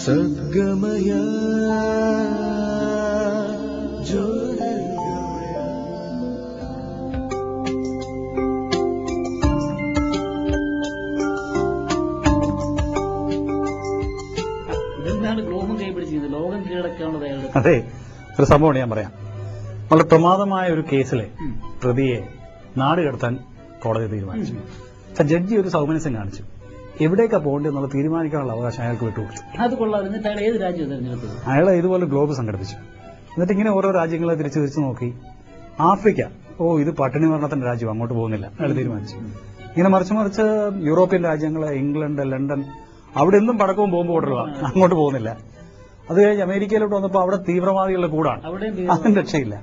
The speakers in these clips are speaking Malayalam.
സദ്ഗമയ അതെ, ഒരു സംഭവമാണ് ഞാൻ പറയാം. വളരെ പ്രമാദമായ ഒരു കേസിലെ പ്രതിയെ നാട് കടത്താൻ കോടതി തീരുമാനിച്ചു. ജഡ്ജി ഒരു സൗമനസ്യം കാണിച്ചു. എവിടേക്കാ പോകേണ്ടതെന്നുള്ള തീരുമാനിക്കാനുള്ള അവകാശം അയാൾക്ക് വിട്ടുകൊടുത്തു. അയാൾ ഇതുപോലെ ഗ്ലോബ് സംഘടിപ്പിച്ചു. എന്നിട്ട് ഇങ്ങനെ ഓരോ രാജ്യങ്ങളെ തിരിച്ചു നോക്കി. ആഫ്രിക്ക, ഇത് പട്ടിണി മരണത്തിന്റെ രാജ്യം, അങ്ങോട്ട് പോകുന്നില്ല അയാൾ തീരുമാനിച്ചു. ഇങ്ങനെ മറിച്ച് യൂറോപ്യൻ രാജ്യങ്ങള്, ഇംഗ്ലണ്ട്, ലണ്ടൻ, അവിടെ ഒന്നും പടക്കവും ബോംബ് പോട്ടുള്ളതാണ്, അങ്ങോട്ട് പോകുന്നില്ല. അത് കഴിഞ്ഞ് അമേരിക്കയിലോട്ട് വന്നപ്പോൾ അവിടെ തീവ്രവാദികളുടെ കൂടാണ്, അതും രക്ഷയില്ല.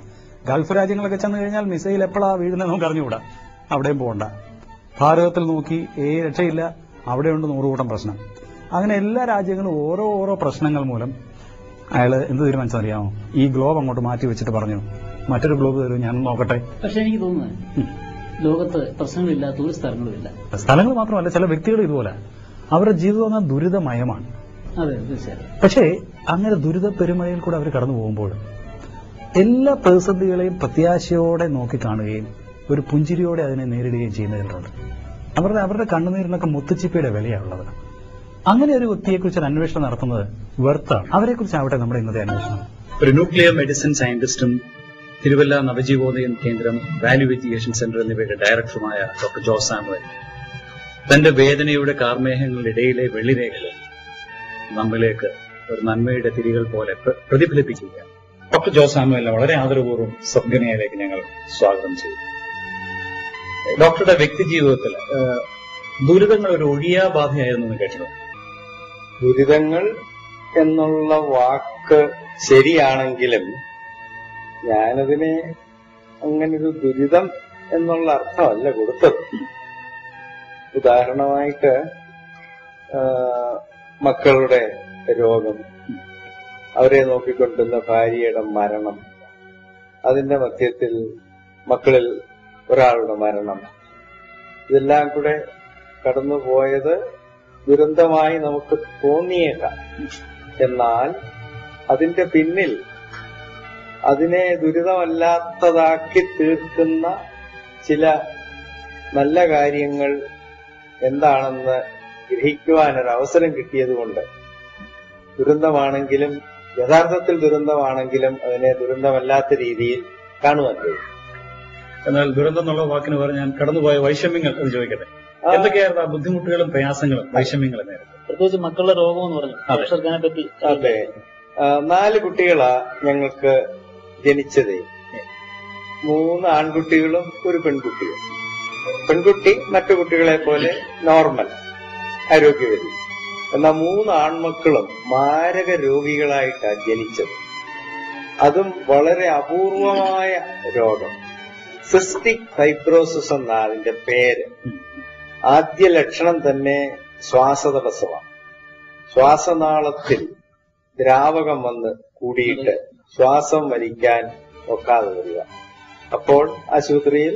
ഗൾഫ് രാജ്യങ്ങളൊക്കെ ചെന്ന് കഴിഞ്ഞാൽ മിസൈൽ എപ്പോഴാ വീഴുന്നത് നമുക്ക് അറിഞ്ഞുകൂടാ, അവിടെയും പോകണ്ട. ഭാരതത്തിൽ നോക്കി രക്ഷയില്ല, അവിടെയുണ്ട് 100 കൂട്ടം പ്രശ്നം. അങ്ങനെ എല്ലാ രാജ്യങ്ങളും ഓരോ പ്രശ്നങ്ങൾ മൂലം അയാൾ എന്ത് തീരുമാനിച്ചറിയാമോ? ഈ ഗ്ലോബ് അങ്ങോട്ട് മാറ്റി വെച്ചിട്ട് പറഞ്ഞു, മറ്റൊരു ഗ്ലോബ് തരൂ, ഞാൻ നോക്കട്ടെ. പക്ഷെ എനിക്ക് തോന്നുന്നത് ലോകത്ത് പ്രശ്നങ്ങളില്ലാത്ത ഒരു സ്ഥലങ്ങളുമില്ല. സ്ഥലങ്ങൾ മാത്രമല്ല, ചില വ്യക്തികൾ ഇതുപോലെ അവരുടെ ജീവിതം എന്നാൽ ദുരിതമയമാണ്. അതെ, തീർച്ചയായും. പക്ഷേ അങ്ങനെ ദുരിത പെരുമഴയിൽ കൂടെ അവർ കടന്നു പോകുമ്പോൾ എല്ലാ പ്രതിസന്ധികളെയും പ്രത്യാശയോടെ നോക്കിക്കാണുകയും ഒരു പുഞ്ചിരിയോടെ അതിനെ നേരിടുകയും ചെയ്യുന്നവരുണ്ട്. അവരുടെ കണ്ണുനീരിനൊക്കെ മുത്തുച്ചിപ്പയുടെ വിലയാണുള്ളത്. അങ്ങനെ ഒരു വ്യക്തിയെക്കുറിച്ച് ഒരു അന്വേഷണം നടത്തുന്നത് വെർത്താണ്. അവരെക്കുറിച്ചാവട്ടെ നമ്മുടെ ഇന്നത്തെ അന്വേഷണം. ഒരു ന്യൂക്ലിയർ മെഡിസിൻ സയന്റിസ്റ്റും തിരുവല്ല നവജീവോദയം കേന്ദ്രം വാല്യൂ എഡ്യൂക്കേഷൻ സെന്റർ എന്നിവയുടെ ഡയറക്ടറുമായ ഡോക്ടർ ജോസ് സാമുവൽ തന്റെ വേദനയുടെ കാർമേഹങ്ങളിടയിലെ വെള്ളിരേഖകൾ നമ്മിലേക്ക് ഒരു നന്മയുടെ തിരികൾ പോലെ പ്രതിഫലിപ്പിക്കുകയാണ്. ഡോക്ടർ ജോസ് സാമുവലിനെ വളരെ ആദരപൂർവ്വം സദ്ഗമയയിലേക്ക് ഞങ്ങൾ സ്വാഗതം ചെയ്തു. ഡോക്ടറുടെ വ്യക്തി ജീവിതത്തിൽ ദുരിതങ്ങൾ ഒരു ഒഴിയാബാധയായിരുന്നു എന്ന് കേട്ടത്. ദുരിതങ്ങൾ എന്നുള്ള വാക്ക് ശരിയാണെങ്കിലും ഞാനതിനെ അങ്ങനൊരു ദുരിതം എന്നുള്ള അർത്ഥമല്ല കൊടുത്തത്. ഉദാഹരണമായിട്ട് മക്കളുടെ രോഗം, അവരെ നോക്കിക്കൊണ്ടുന്ന ഭാര്യയുടെ മരണം, അതിന്റെ മധ്യത്തിൽ മക്കളിൽ ഒരാളുടെ മരണം, ഇതെല്ലാം കൂടെ കടന്നുപോയത് ദുരന്തമായി നമുക്ക് തോന്നിയേക്കാം. എന്നാൽ അതിന്റെ പിന്നിൽ അതിനെ ദുരിതമല്ലാത്തതാക്കി തീർക്കുന്ന ചില നല്ല കാര്യങ്ങൾ എന്താണെന്ന് ഗ്രഹിക്കുവാനൊരവസരം കിട്ടിയതുകൊണ്ട് ദുരന്തമാണെങ്കിലും, യഥാർത്ഥത്തിൽ ദുരന്തമാണെങ്കിലും അതിനെ ദുരന്തമല്ലാത്ത രീതിയിൽ കാണുവാൻ കഴിയും. എന്നാൽ ദുരന്തം എന്നുള്ള വാക്കിന് പറഞ്ഞ് ഞാൻ കടന്നുപോയ വൈഷമ്യങ്ങൾ എന്ന് ചോദിക്കട്ടെ. എന്തൊക്കെയായിരുന്നു ആ ബുദ്ധിമുട്ടുകളും പ്രയാസങ്ങളും വൈഷമ്യങ്ങളും നേരത്തെ? പ്രത്യേകിച്ച് മക്കളുടെ രോഗം എന്ന് പറഞ്ഞു ഡോക്ടർക്കാനെ പറ്റി. അതെ, 4 കുട്ടികളാ ഞങ്ങൾക്ക് ജനിച്ചതേ. 3 ആൺകുട്ടികളും ഒരു പെൺകുട്ടിയും. പെൺകുട്ടി മറ്റു കുട്ടികളെ പോലെ നോർമൽ ആരോഗ്യവതി. എന്നാൽ 3 ആൺമക്കളും മാരക രോഗികളായിട്ടാണ് ജനിച്ചത്. അതും വളരെ അപൂർവമായ രോഗം, സിസ്റ്റിക് ഫൈബ്രോസിസ് എന്നാ അതിന്റെ പേര്. ആദ്യ ലക്ഷണം തന്നെ ശ്വാസതടസ്സമാണ്. ശ്വാസനാളത്തിൽ ദ്രാവകം വന്ന് കൂടിയിട്ട് ശ്വാസം വലിക്കാൻ ഒക്കാതെ വരിക. അപ്പോൾ ആശുപത്രിയിൽ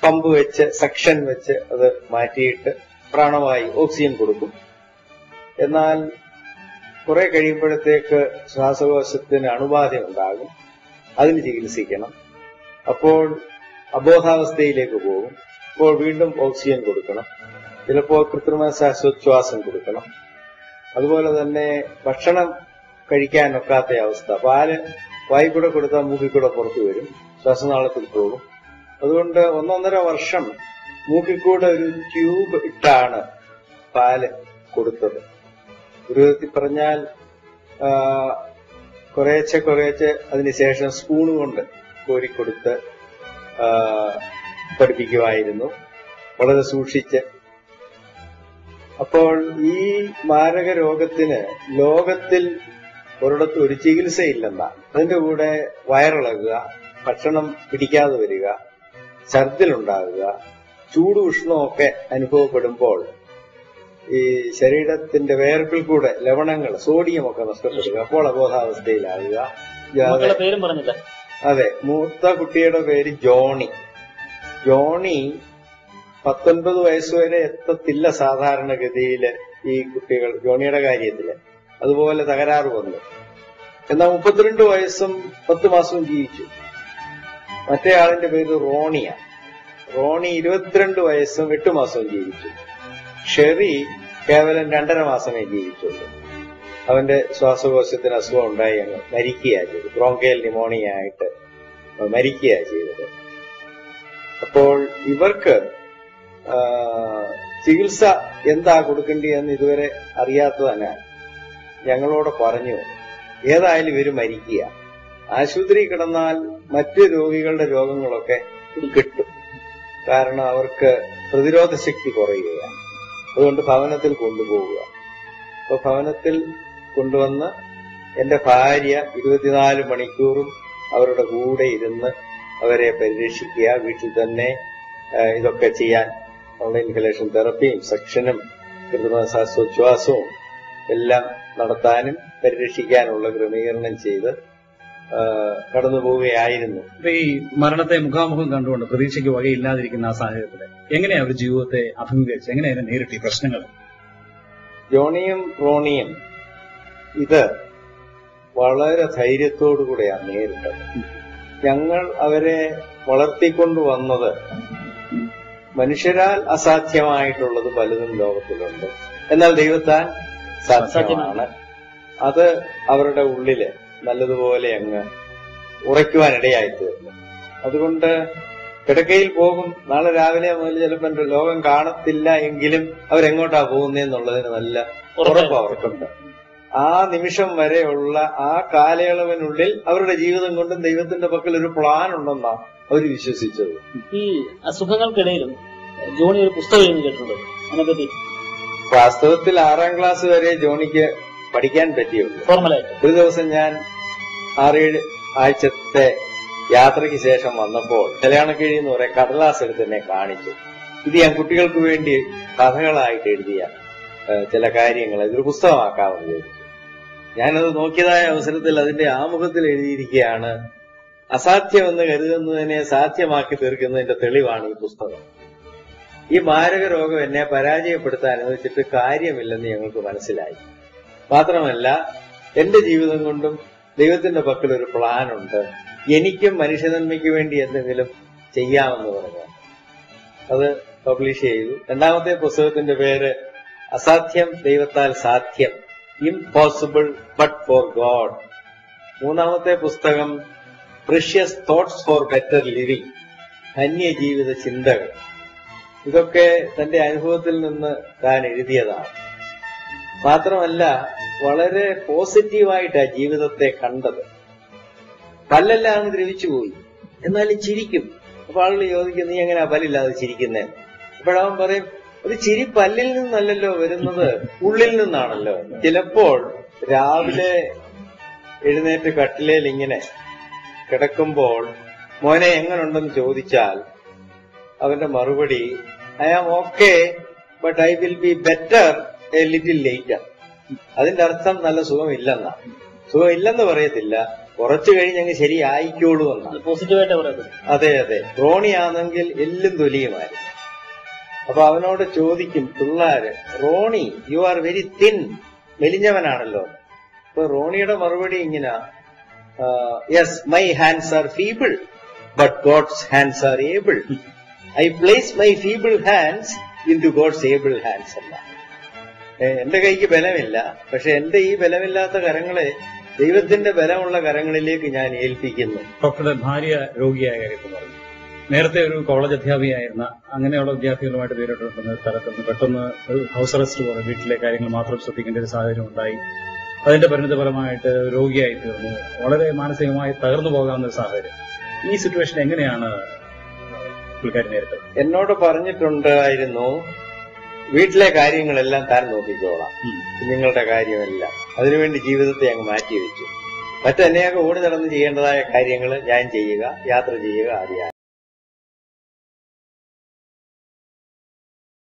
പമ്പ് വെച്ച്, സക്ഷൻ വെച്ച് അത് മാറ്റിയിട്ട് പ്രാണവായു, ഓക്സിജൻ കൊടുക്കും. എന്നാൽ കുറെ കഴിയുമ്പോഴത്തേക്ക് ശ്വാസകോശത്തിന് അണുബാധ ഉണ്ടാകും, അതിന് ചികിത്സിക്കണം. അപ്പോൾ അബോധാവസ്ഥയിലേക്ക് പോകും. അപ്പോൾ വീണ്ടും ഓക്സിജൻ കൊടുക്കണം, ചിലപ്പോൾ കൃത്രിമ ശ്വാസോച്ഛ്വാസം കൊടുക്കണം. അതുപോലെ തന്നെ ഭക്ഷണം കഴിക്കാനൊക്കാത്ത അവസ്ഥ, പാല് വായി കൂടെ കൊടുത്താൽ മൂക്കിൽ കൂടെ പുറത്തു വരും, ശ്വാസനാളത്തിൽ പോകും. അതുകൊണ്ട് 1.5 വർഷം മൂക്കിൽ കൂടെ ഒരു ട്യൂബ് ഇട്ടാണ് പാല് കൊടുത്തത്. ഒരു വിധത്തിൽ പറഞ്ഞാൽ കുറേശ്ശെ അതിനുശേഷം സ്പൂണ് കൊണ്ട് കോരിക്കൊടുത്ത് പഠിപ്പിക്കുമായിരുന്നു, വളരെ സൂക്ഷിച്ച്. അപ്പോൾ ഈ മാരക രോഗത്തിന് ലോകത്തിൽ ഒരിടത്തും ഒരു ചികിത്സയില്ലെന്നാ. അതിന്റെ കൂടെ വയറിളകുക, ഭക്ഷണം പിടിക്കാതെ വരിക, ഛർദിലുണ്ടാകുക, ചൂട് ഉഷ്ണമൊക്കെ അനുഭവപ്പെടുമ്പോൾ ഈ ശരീരത്തിന്റെ വേർപ്പിൽ കൂടെ ലവണങ്ങൾ, സോഡിയമൊക്കെ നഷ്ടപ്പെടുക, അപ്പോൾ അബോധാവസ്ഥയിലാകുക. പേരും പറഞ്ഞില്ല. അതെ, മൂത്ത കുട്ടിയുടെ പേര് ജോണി. ജോണി 19 വയസ്സുവരെ എത്തത്തില്ല സാധാരണഗതിയില് ഈ കുട്ടികൾ. ജോണിയുടെ കാര്യത്തില് അതുപോലെ തകരാറ് വന്നു. എന്നാൽ 32 വയസ്സും 10 മാസവും ജീവിച്ചു. മറ്റേ ആളിന്റെ പേര് റോണിയ. റോണി 22 വയസ്സും 8 മാസവും ജീവിച്ചു. ഷെറി കേവലം 2.5 മാസമേ ജീവിച്ചുള്ളൂ. അവന്റെ ശ്വാസകോശത്തിന് അസുഖം ഉണ്ടായി അങ്ങ് മരിക്കുകയാണ് ചെയ്തത്. ബ്രോങ്കൈൽ ന്യൂമോണിയ ആയിട്ട് മരിക്കുകയാണ് ചെയ്തത്. അപ്പോൾ ഇവർക്ക് ചികിത്സ എന്താ കൊടുക്കേണ്ടതെന്ന് ഇതുവരെ അറിയാത്തതന്നെ ഞങ്ങളോട് പറഞ്ഞു. ഏതായാലും ഇവര് മരിക്കുക. ആശുപത്രി കിടന്നാൽ മറ്റു രോഗികളുടെ രോഗങ്ങളൊക്കെ കിട്ടും. കാരണം അവർക്ക് പ്രതിരോധ ശക്തി കുറയുകയാണ്. അതുകൊണ്ട് ഭവനത്തിൽ കൊണ്ടുപോവുക. അപ്പൊ ഭവനത്തിൽ കൊണ്ടുവന്ന് എന്റെ ഭാര്യ 24 മണിക്കൂറും അവരുടെ കൂടെ ഇരുന്ന് അവരെ പരിരക്ഷിക്കുക. വീട്ടിൽ തന്നെ ഇതൊക്കെ ചെയ്യാൻ ഇൻഹലേഷൻ തെറപ്പിയും സെക്ഷനും കൃത്രിമ ശ്വാസോച്ഛ്വാസവും എല്ലാം നടത്താനും പരിരക്ഷിക്കാനുള്ള ക്രമീകരണം ചെയ്ത് കടന്നു പോവുകയായിരുന്നു. അപ്പൊ ഈ മരണത്തെ മുഖാമുഖം കണ്ടുകൊണ്ട് പ്രതീക്ഷയ്ക്ക് വകയില്ലാതിരിക്കുന്ന ആ സാഹചര്യത്തിൽ എങ്ങനെയാ അവർ ജീവിതത്തെ അഭിമുഖീകരിച്ചത്? എങ്ങനെയാണ് നേരിട്ട് ഈ പ്രശ്നങ്ങൾ? ജോണിയും റോണിയും ഇത് വളരെ ധൈര്യത്തോടുകൂടെയാണ് നേരിട്ടത്. ഞങ്ങൾ അവരെ വളർത്തിക്കൊണ്ടുവന്നത് മനുഷ്യരാൽ അസാധ്യമായിട്ടുള്ളത് പലതും ലോകത്തിലുണ്ട്, എന്നാൽ ദൈവത്താൽ സാധ്യമാണ്. അത് അവരുടെ ഉള്ളില് നല്ലതുപോലെ അങ്ങ് ഉറയ്ക്കുവാനിടയായി തീർന്നു. അതുകൊണ്ട് കിടക്കയിൽ പോകും. നാളെ രാവിലെ മുതൽ ചിലപ്പോൾ ലോകം കാണത്തില്ല എങ്കിലും അവരെങ്ങോട്ടാ പോകുന്നതെന്നുള്ളതിന് നല്ല ഉറപ്പ് അവർക്കുണ്ട്. ആ നിമിഷം വരെയുള്ള ആ കാലയളവിനുള്ളിൽ അവരുടെ ജീവിതം കൊണ്ടും ദൈവത്തിന്റെ പക്കൽ ഒരു പ്ലാൻ ഉണ്ടെന്നാണ് അവർ വിശ്വസിച്ചത്. ഈ അസുഖങ്ങൾക്കിടയിലും ജോണി ഒരു പുസ്തകം എഴുതി കേട്ടിട്ടുണ്ട്. അതിനെപ്പറ്റി വാസ്തവത്തിൽ 6ാം ക്ലാസ് വരെ ജോണിക്ക് പഠിക്കാൻ പറ്റിയുള്ളൂ. ഫോർമലായിട്ട് ഒരു ദിവസം ഞാൻ 6-7 ആഴ്ചത്തെ യാത്രയ്ക്ക് ശേഷം വന്നപ്പോൾ കല്യാണക്കിഴി എന്ന് പറയാൻ കടലാസ് എടുത്ത് എന്നെ കാണിച്ചു. ഇത് ഞാൻ കുട്ടികൾക്ക് വേണ്ടി കഥകളായിട്ട് എഴുതിയ ചില കാര്യങ്ങൾ ഇതൊരു പുസ്തകമാക്കാമെന്ന് ചോദിച്ചു. ഞാനത് നോക്കിയതായ അവസരത്തിൽ അതിന്റെ ആമുഖത്തിൽ എഴുതിയിരിക്കുകയാണ്, അസാധ്യമെന്ന് കരുതുന്നതിനെ സാധ്യമാക്കി തീർക്കുന്നതിന്റെ തെളിവാണ് ഈ പുസ്തകം. ഈ മാരക രോഗം എന്നെ പരാജയപ്പെടുത്താൻ അനുവദിച്ചിട്ട് കാര്യമില്ലെന്ന് ഞങ്ങൾക്ക് മനസ്സിലായി. മാത്രമല്ല എന്റെ ജീവിതം കൊണ്ടും ദൈവത്തിന്റെ പക്കൽ ഒരു പ്ലാൻ ഉണ്ട്. എനിക്കും മനുഷ്യനന്മയ്ക്ക് വേണ്ടി എന്തെങ്കിലും ചെയ്യാമെന്ന് പറഞ്ഞു അത് പബ്ലിഷ് ചെയ്തു. 2ാമത്തെ പുസ്തകത്തിന്റെ പേര് അസാധ്യം ദൈവത്താൽ സാധ്യം, ഇംപോസിബിൾ ബട്ട് ഫോർ ഗോഡ്. 3ാമത്തെ പുസ്തകം precious thoughts for better living, ധന്യജീവിത ചിന്തകൾ. ഇതൊക്കെ തന്റെ അനുഭവത്തിൽ നിന്ന് താൻ എഴുതിയതാണ്. മാത്രമല്ല വളരെ പോസിറ്റീവായിട്ടാണ് ജീവിതത്തെ കണ്ടത്. പല്ലെല്ലാം അങ്ങ് ദ്രവിച്ചുപോയി, എന്നാലും ചിരിക്കും. അപ്പൊ ആളുകൾ ചോദിക്കും, നീ എങ്ങനെയാ പല്ലില്ലാതെ ചിരിക്കുന്നേ? അപ്പോഴവൻ പറയും, ഒരു ചിരി പല്ലിൽ നിന്നല്ലല്ലോ വരുന്നത്, ഉള്ളിൽ നിന്നാണല്ലോ. ചിലപ്പോൾ രാവിലെ എഴുന്നേറ്റ് കട്ടിലേൽ ഇങ്ങനെ കിടക്കുമ്പോൾ മോനെ എങ്ങനുണ്ടെന്ന് ചോദിച്ചാൽ അവന്റെ മറുപടി, I am okay but I will be better a little later. അതിന്റെ അർത്ഥം നല്ല സുഖമില്ലെന്നാ. സുഖമില്ലെന്ന് പറയത്തില്ല, കുറച്ചു കഴിഞ്ഞങ്ങ് ശരിയായിക്കോളൂ എന്നാണ്. പോസിറ്റീവായിട്ട് പറയുന്നത്. അതെ അതെ. റോണിയാണെങ്കിൽ എല്ലും തൊലിയുമായിരുന്നു. അപ്പൊ അവനോട് ചോദിക്കും പിള്ളാര്, Ronnie you are very thin, മെലിഞ്ഞവനാണല്ലോ. അപ്പൊ റോണിയുടെ മറുപടി ഇങ്ങനെ, yes my hands are feeble but God's hands are able. I place my feeble hands in to God's able hands അല്ല. എന്റെ കൈക്ക് ബലമില്ല, പക്ഷെ എന്റെ ഈ ബലമില്ലാത്ത കരങ്ങളെ ദൈവത്തിന്റെ ബലമുള്ള കരങ്ങളിലേക്ക് ഞാൻ ഏൽപ്പിക്കുന്നു. ഡോക്ടറുടെ ഭാര്യ രോഗിയായ കാര്യത്തിൽ പറഞ്ഞു. നേരത്തെ ഒരു കോളേജ് അധ്യാപികയായിരുന്ന അങ്ങനെയുള്ള വിദ്യാർത്ഥികളുമായിട്ട് നേരിട്ടിട്ടുണ്ടെന്ന സ്ഥലത്ത് നിന്ന് പെട്ടെന്ന് ഒരു ഹൗസ് അറസ്റ്റ് പോലെ വീട്ടിലെ കാര്യങ്ങൾ മാത്രം ശ്രദ്ധിക്കേണ്ട ഒരു സാഹചര്യം ഉണ്ടായി. അതിന്റെ പരിണിതഫലമായിട്ട് രോഗിയായി തീർന്നു. വളരെ മാനസികമായി തകർന്നു പോകാവുന്ന ഒരു സാഹചര്യം. ഈ സിറ്റുവേഷൻ എങ്ങനെയാണ് പുള്ളിക്കാരി നേരിട്ടത്? എന്നോട് പറഞ്ഞിട്ടുണ്ടായിരുന്നു, വീട്ടിലെ കാര്യങ്ങളെല്ലാം താൻ നോക്കിക്കോളാം, കുഞ്ഞുങ്ങളുടെ കാര്യമെല്ലാം. അതിനുവേണ്ടി ജീവിതത്തെ അങ്ങ് മാറ്റിവെച്ചു. മറ്റനേകം ഓടി നടന്ന് ചെയ്യേണ്ടതായ കാര്യങ്ങൾ ഞാൻ ചെയ്യുക, യാത്ര ചെയ്യുക, അറിയാം.